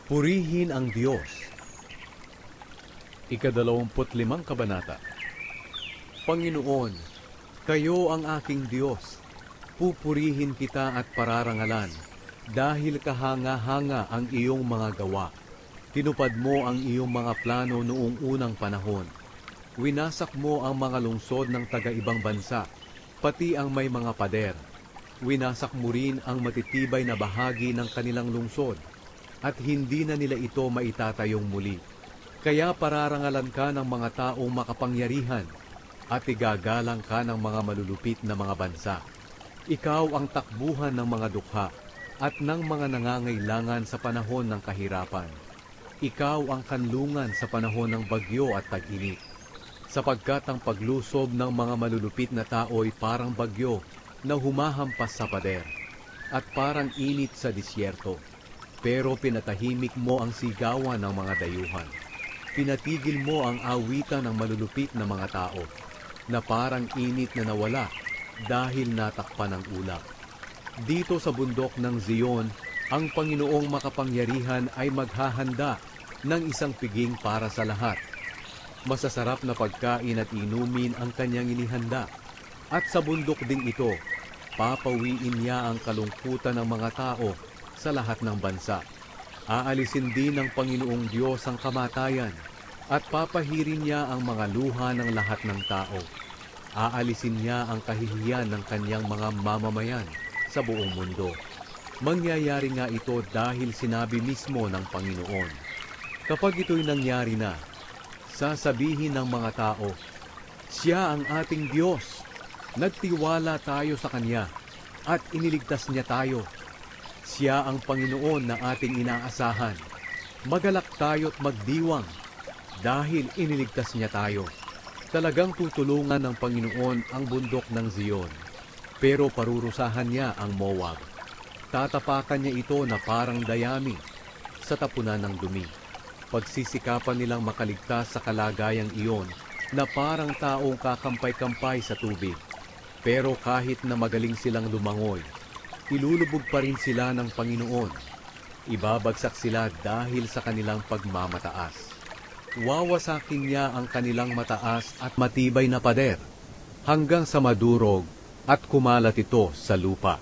Purihin ang Diyos. Ika-25 kabanata. Panginoon, kayo ang aking Diyos. Pupurihin kita at pararangalan, dahil kahanga-hanga ang iyong mga gawa. Tinupad mo ang iyong mga plano noong unang panahon. Winasak mo ang mga lungsod ng taga-ibang bansa, pati ang may mga pader. Winasak mo rin ang matitibay na bahagi ng kanilang lungsod, at hindi na nila ito maitatayong muli. Kaya pararangalan ka ng mga taong makapangyarihan, at igagalang ka ng mga malulupit na mga bansa. Ikaw ang takbuhan ng mga dukha, at ng mga nangangailangan sa panahon ng kahirapan. Ikaw ang kanlungan sa panahon ng bagyo at tag-init. Sapagkat ang paglusob ng mga malulupit na tao'y parang bagyo na humahampas sa pader, at parang init sa disyerto. Pero pinatahimik mo ang sigawan ng mga dayuhan. Pinatigil mo ang awitan ng malulupit na mga tao, na parang init na nawala dahil natakpan ng ulap. Dito sa bundok ng Zion, ang Panginoong makapangyarihan ay maghahanda ng isang piging para sa lahat. Masasarap na pagkain at inumin ang kanyang inihanda. At sa bundok ding ito, papawiin niya ang kalungkutan ng mga tao sa lahat ng bansa. Aalisin din ng Panginoong Diyos ang kamatayan, at papahirin niya ang mga luha ng lahat ng tao. Aalisin niya ang kahihiyan ng kanyang mga mamamayan sa buong mundo. Mangyayari nga ito dahil sinabi mismo ng Panginoon. Kapag ito'y nangyari na, sasabihin ng mga tao, siya ang ating Diyos. Nagtiwala tayo sa Kanya, at iniligtas niya tayo. Siya ang Panginoon na ating inaasahan. Magalak tayo't magdiwang, dahil iniligtas niya tayo. Talagang tutulungan ng Panginoon ang bundok ng Zion, pero parurusahan niya ang Moab. Tatapakan niya ito na parang dayami sa tapunan ng dumi. Pagsisikapan nilang makaligtas sa kalagayang iyon na parang taong kakampay-kampay sa tubig. Pero kahit na magaling silang lumangoy, ilulubog pa rin sila ng Panginoon. Ibabagsak sila dahil sa kanilang pagmamataas. Wawasakin niya ang kanilang mataas at matibay na pader hanggang sa madurog at kumalat ito sa lupa.